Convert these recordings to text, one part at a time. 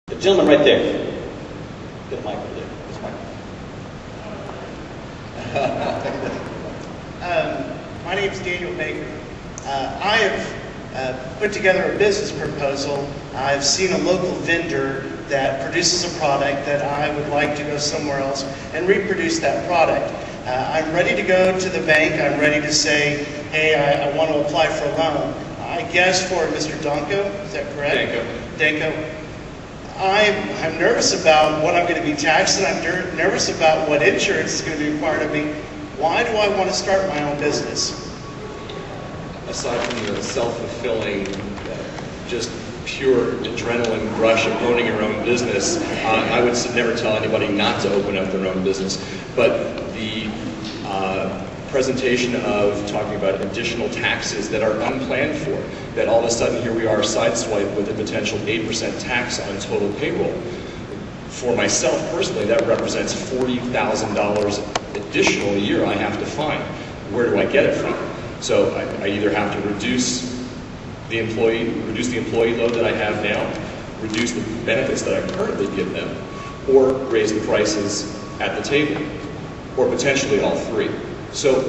The gentleman right there. Get a mic over there. This mic. My name is Daniel Baker. I have put together a business proposal. I've seen a local vendor that produces a product that I would like to go somewhere else and reproduce that product. I'm ready to go to the bank. I'm ready to say, hey, I want to apply for a loan. I guess for Mr. Danko, is that correct? Danko. I'm nervous about what I'm going to be taxed, and I'm nervous about what insurance is going to be required of me. Why do I want to start my own business? Aside from the self-fulfilling, just pure adrenaline rush of owning your own business, I would never tell anybody not to open up their own business. But the presentation of talking about additional taxes that are unplanned for, that all of a sudden here we are sideswiped with a potential 8% tax on total payroll. For myself personally, that represents $40,000 additional a year I have to find. Where do I get it from? So I either have to reduce the employee load that I have now, reduce the benefits that I currently give them, or raise the prices at the table, or potentially all three. So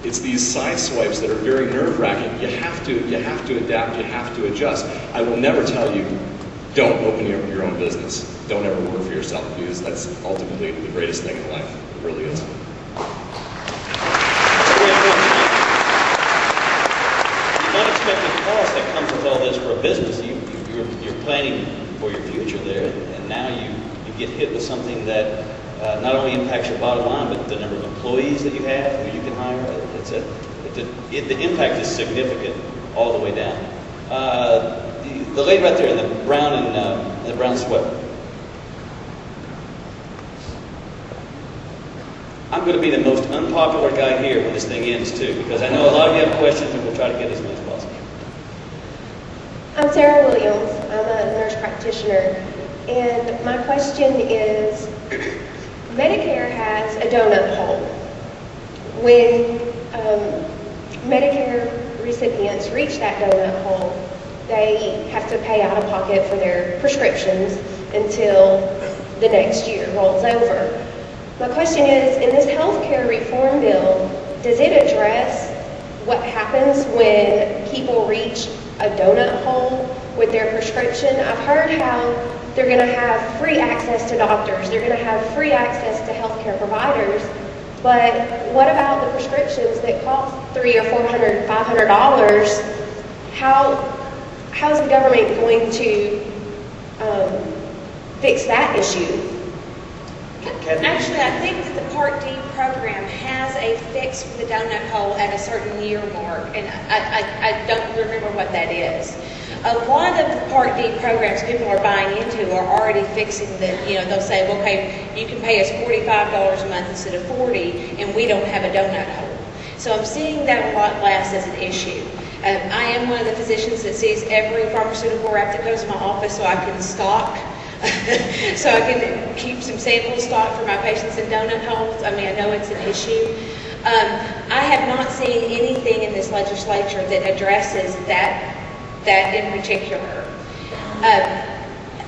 it's these side swipes that are very nerve-wracking. You have to adapt, you have to adjust. I will never tell you, don't open your own business. Don't ever work for yourself, because that's ultimately the greatest thing in life. It really is. The unexpected cost that comes with all this for a business, you're planning for your future there, and now you get hit with something that not only impacts your bottom line, but the number of employees that you have, who you can hire. The impact is significant all the way down. The lady right there in the brown and the brown sweater. I'm going to be the most unpopular guy here when this thing ends too, because I know a lot of you have questions, and we'll try to get as much as possible. I'm Sarah Williams. I'm a nurse practitioner, and my question is, Medicare has a donut hole. When Medicare recipients reach that donut hole, they have to pay out of pocket for their prescriptions until the next year rolls over. My question is, in this healthcare reform bill, does it address what happens when people reach a donut hole with their prescription? I've heard how they're going to have free access to doctors, they're going to have free access to healthcare providers, but what about the prescriptions that cost $300 or $400, $500? How's the government going to fix that issue? Actually, I think that the Part D program has a fix for the donut hole at a certain year mark, and I don't remember what that is. A lot of the Part D programs people are buying into are already fixing that. They'll say, well, okay, you can pay us $45 a month instead of $40, and we don't have a donut hole. So I'm seeing that a lot less as an issue. I am one of the physicians that sees every pharmaceutical rep that goes to my office, so I can stock. So I can keep some sample stock for my patients in donut holes. I mean, I know it's an issue. I have not seen anything in this legislature that addresses that in particular.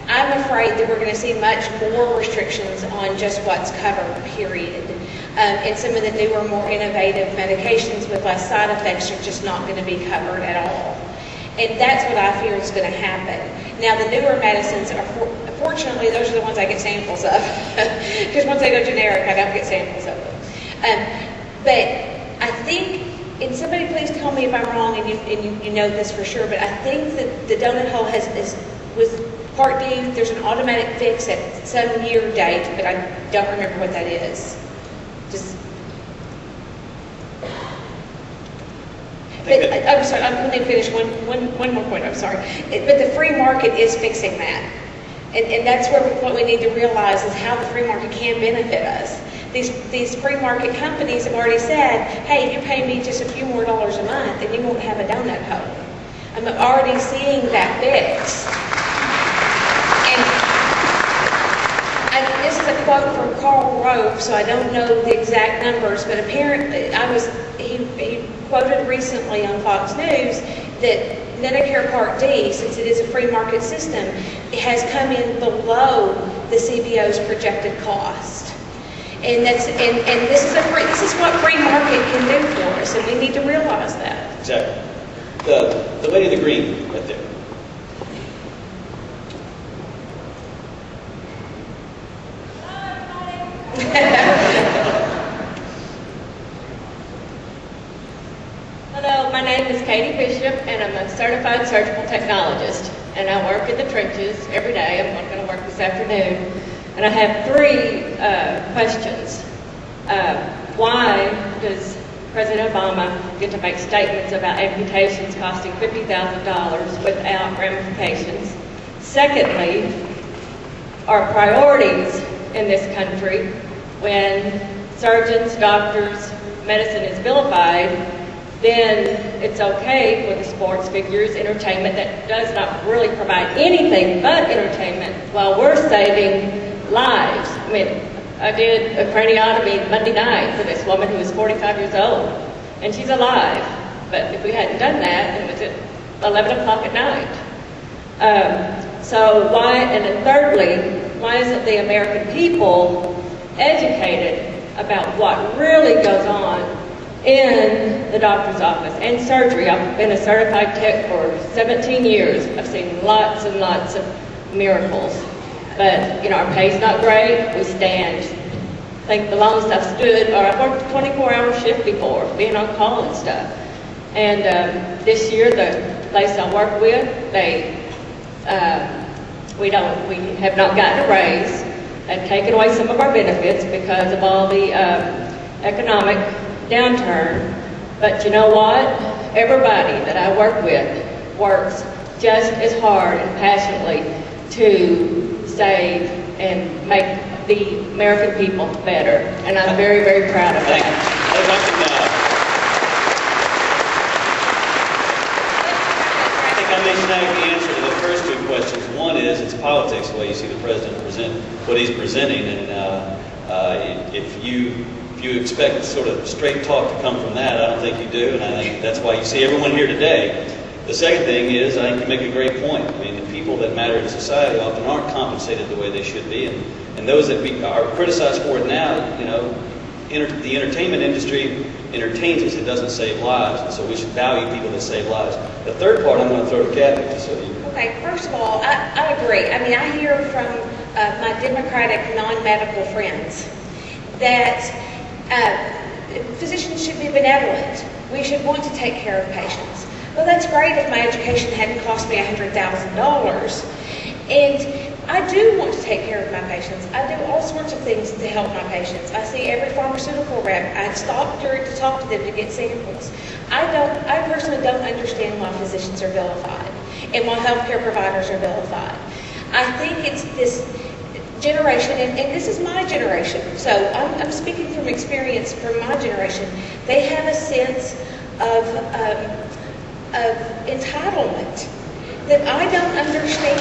I'm afraid that we're going to see much more restrictions on just what's covered, period. And some of the newer, more innovative medications with less side effects are just not going to be covered at all. And that's what I fear is going to happen. Now, the newer medicines are, fortunately, those are the ones I get samples of. Because once they go generic, I don't get samples of them. But I think, and somebody please tell me if I'm wrong, and you know this for sure, but I think that the donut hole was Part D. There's an automatic fix at some year date, but I don't remember what that is. I'm sorry, I'm going to finish one more point, I'm sorry. But the free market is fixing that. And that's what we need to realize is how the free market can benefit us. These free market companies have already said, hey, if you pay me just a few more dollars a month, then you won't have a donut hole. I'm already seeing that fix. And this is a quote from Karl Rove, so I don't know the exact numbers, but apparently he quoted recently on Fox News that Medicare Part D, since it is a free market system, has come in below the CBO's projected cost. And this is what free market can do for us, and we need to realize that. Exactly. The lady in the green right there. Hello, my name is Katie Bishop, and I'm a certified surgical technologist, and I work in the trenches every day. I'm not going to work this afternoon, and I have three questions. Why does President Obama get to make statements about amputations costing $50,000 without ramifications? Secondly, our priorities in this country, when surgeons, doctors, medicine is vilified, then it's okay for the sports figures, entertainment that does not really provide anything but entertainment, while we're saving lives. I mean, I did a craniotomy Monday night for this woman who was 45 years old, and she's alive. But if we hadn't done that, it was at 11 o'clock at night. So why, and then thirdly, why isn't the American people educated about what really goes on in the doctor's office and surgery? I've been a certified tech for 17 years. I've seen lots and lots of miracles. But, you know, our pay's not great. We stand. I think the longest I've stood, or I've worked a 24-hour shift before, being on call and stuff. And this year, the place I work with, we have not gotten a raise. They've taken away some of our benefits because of all the economic downturn. But you know what? Everybody that I work with works just as hard and passionately to save and make the American people better. And I'm very, very proud of that. I think I mentioned the answer to the first two questions. One is, it's politics, the way you see the president present what he's presenting. And if you expect sort of straight talk to come from that, I don't think you do. And I think that's why you see everyone here today. The second thing is, I think you make a great point. I mean, the people that matter in society often aren't compensated the way they should be, and those that are criticized for it now, you know, the entertainment industry entertains us. It doesn't save lives, and so we should value people that save lives. The third part, I'm going to throw to Kathy. Just so you. Okay, first of all, I agree. I mean, I hear from my Democratic non-medical friends that physicians should be benevolent. We should want to take care of patients. Well, that's great if my education hadn't cost me $100,000. And I do want to take care of my patients. I do all sorts of things to help my patients. I see every pharmaceutical rep. I stop to talk to them to get samples. I personally don't understand why physicians are vilified and why healthcare providers are vilified. I think it's this generation, and this is my generation, so I'm speaking from experience from my generation. They have a sense of entitlement that I don't understand.